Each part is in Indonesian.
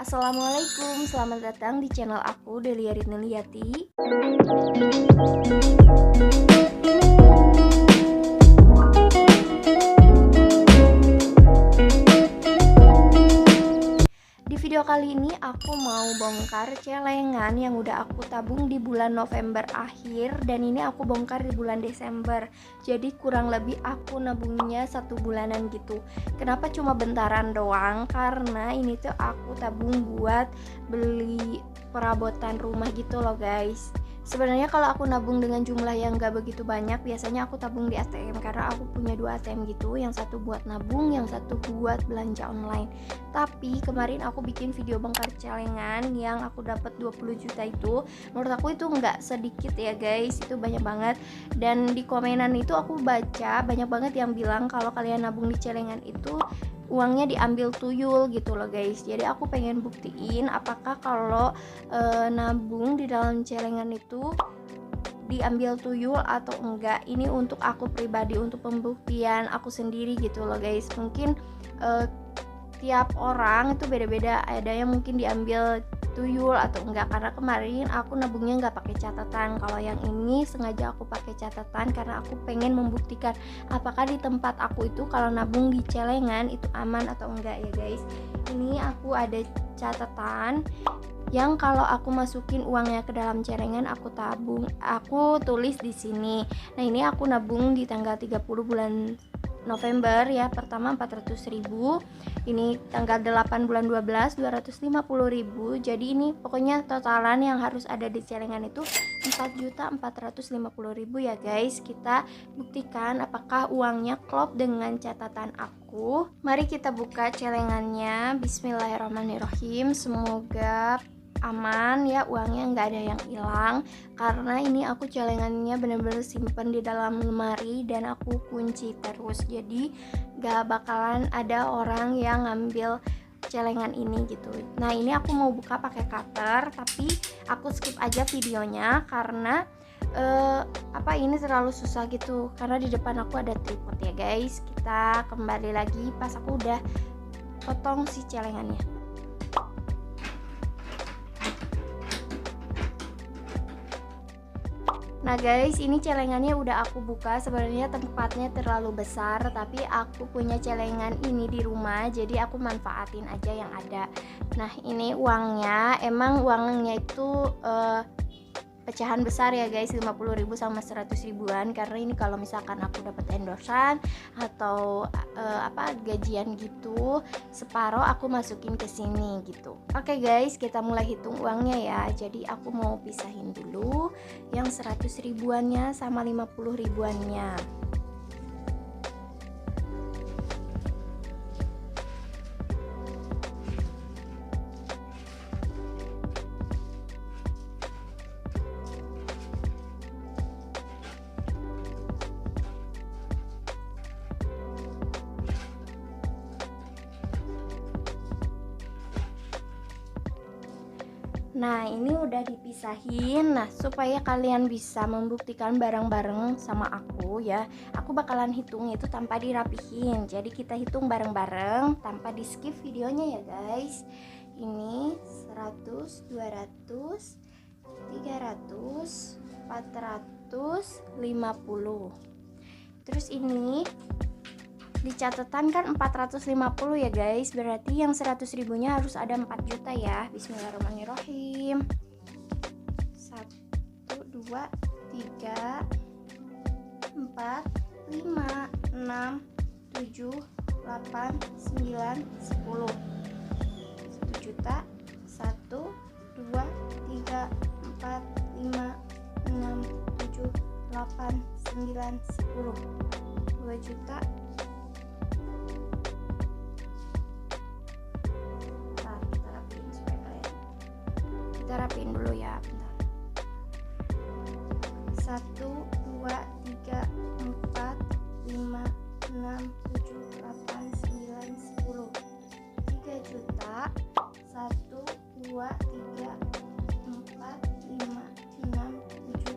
Assalamualaikum, selamat datang di channel aku, Delia Ritniliati. Di video kali ini aku mau bongkar celengan yang udah aku tabung di bulan November akhir, dan ini aku bongkar di bulan Desember. Jadi kurang lebih aku nabungnya 1 bulanan gitu. Kenapa cuma bentaran doang? Karena ini tuh aku tabung buat beli perabotan rumah gitu loh guys. Sebenarnya kalau aku nabung dengan jumlah yang gak begitu banyak, biasanya aku tabung di ATM karena aku punya 2 ATM gitu, yang satu buat nabung, yang satu buat belanja online. Tapi kemarin aku bikin video bongkar celengan yang aku dapat 20 juta itu. Menurut aku itu nggak sedikit ya guys, itu banyak banget. Dan di komenan itu aku baca banyak banget yang bilang kalau kalian nabung di celengan itu uangnya diambil tuyul gitu loh guys. Jadi aku pengen buktiin apakah kalau nabung di dalam celengan itu diambil tuyul atau enggak. Ini untuk aku pribadi, untuk pembuktian aku sendiri gitu loh guys. Mungkin tiap orang itu beda-beda, ada yang mungkin diambil tuyul atau enggak, karena kemarin aku nabungnya nggak pakai catatan. Kalau yang ini sengaja aku pakai catatan karena aku pengen membuktikan apakah di tempat aku itu kalau nabung di celengan itu aman atau enggak ya guys. Ini aku ada catatan yang kalau aku masukin uangnya ke dalam celengan aku tabung, aku tulis di sini. Nah, ini aku nabung di tanggal 30 bulan November ya, pertama 400.000, ini tanggal 8 bulan 12 250.000. Jadi ini pokoknya totalan yang harus ada di celengan itu 4.450.000 ya guys. Kita buktikan apakah uangnya klop dengan catatan aku. Mari kita buka celengannya. Bismillahirrahmanirrahim. Semoga aman ya, uangnya nggak ada yang hilang, karena ini aku celengannya bener-bener simpen di dalam lemari dan aku kunci terus, jadi nggak bakalan ada orang yang ngambil celengan ini gitu. Nah, ini aku mau buka pakai cutter, tapi aku skip aja videonya karena ini terlalu susah gitu, karena di depan aku ada tripod ya guys. Kita kembali lagi pas aku udah potong si celengannya. Nah guys, ini celengannya udah aku buka. Sebenarnya tempatnya terlalu besar, tapi aku punya celengan ini di rumah, jadi aku manfaatin aja yang ada. Nah, ini uangnya, emang uangnya itu pecahan besar ya guys, 50.000 sama 100.000-an, karena ini kalau misalkan aku dapat endorsan atau gajian gitu, separoh aku masukin ke sini gitu. Oke guys, kita mulai hitung uangnya ya. Jadi aku mau pisahin dulu yang 100.000-annya sama 50.000-annya. Nah, ini udah dipisahin. Nah, supaya kalian bisa membuktikan bareng-bareng sama aku ya, aku bakalan hitung itu tanpa dirapihin. Jadi kita hitung bareng-bareng tanpa di skip videonya ya guys. Ini 100, 200, 300, 450. Terus ini di catatan kan 450 ya guys, berarti yang 100.000-nya harus ada 4 juta ya. Bismillahirrahmanirrahim. 1, 2, 3, 4, 5, 6, 7, 8, 9, 10. 1 juta. 1, 2, 3, 4, 5, 6, 7, 8, 9, 10. 2 juta. Kita rapiin dulu ya, bentar. 1, 2, 3, 4, 5, 6, 7, 8, 9, 10. 3 juta. 1, 2, 3, 4, 5, 6, 7,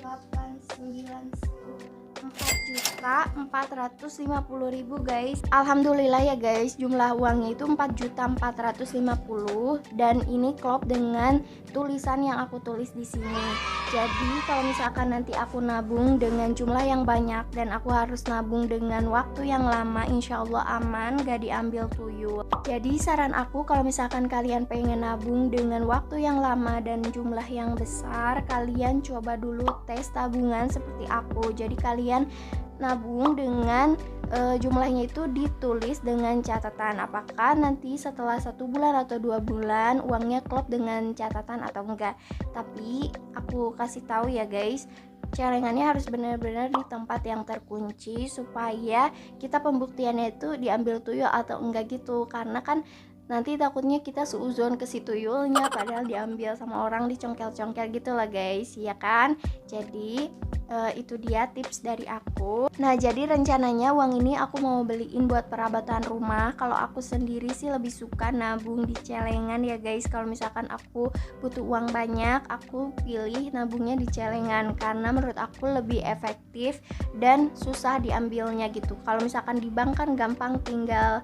8, 9, 10. 4 juta. tersisa 450.000 guys. Alhamdulillah ya guys, jumlah uangnya itu 4.450.000 dan ini klop dengan tulisan yang aku tulis di sini. Jadi kalau misalkan nanti aku nabung dengan jumlah yang banyak dan aku harus nabung dengan waktu yang lama, insya Allah aman, gak diambil tuyul. Jadi saran aku kalau misalkan kalian pengen nabung dengan waktu yang lama dan jumlah yang besar, kalian coba dulu tes tabungan seperti aku. Jadi kalian nabung dengan jumlahnya itu ditulis dengan catatan apakah nanti setelah 1 bulan atau 2 bulan uangnya klop dengan catatan atau enggak. Tapi aku kasih tahu ya guys, celengannya harus benar-benar di tempat yang terkunci supaya kita pembuktiannya itu diambil tuyul atau enggak gitu, karena kan nanti takutnya kita suuzon ke si tuyulnya padahal diambil sama orang, dicongkel-congkel gitu lah guys, ya kan. Jadi itu dia tips dari aku. Nah jadi rencananya uang ini aku mau beliin buat perabatan rumah. Kalau aku sendiri sih lebih suka nabung di celengan ya guys. Kalau misalkan aku butuh uang banyak, aku pilih nabungnya di celengan karena menurut aku lebih efektif dan susah diambilnya gitu. Kalau misalkan di bank kan gampang, tinggal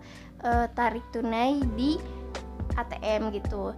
tarik tunai di ATM gitu.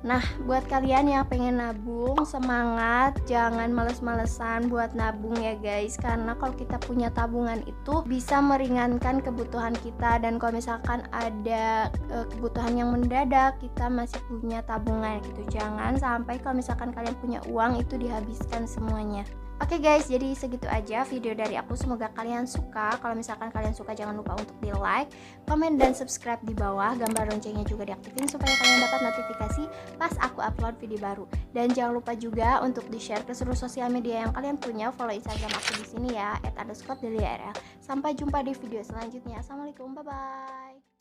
Nah, buat kalian yang pengen nabung, semangat, jangan males-malesan buat nabung ya guys. Karena kalau kita punya tabungan itu bisa meringankan kebutuhan kita. Dan kalau misalkan ada kebutuhan yang mendadak, kita masih punya tabungan gitu. Jangan sampai kalau misalkan kalian punya uang itu dihabiskan semuanya. Oke guys, jadi segitu aja video dari aku. Semoga kalian suka. Kalau misalkan kalian suka, jangan lupa untuk di like, komen, dan subscribe di bawah. Gambar loncengnya juga diaktifin supaya kalian dapat notifikasi pas aku upload video baru. Dan jangan lupa juga untuk di share ke seluruh sosial media yang kalian punya. Follow Instagram aku di sini ya @_deliarl. Sampai jumpa di video selanjutnya. Assalamualaikum, bye bye.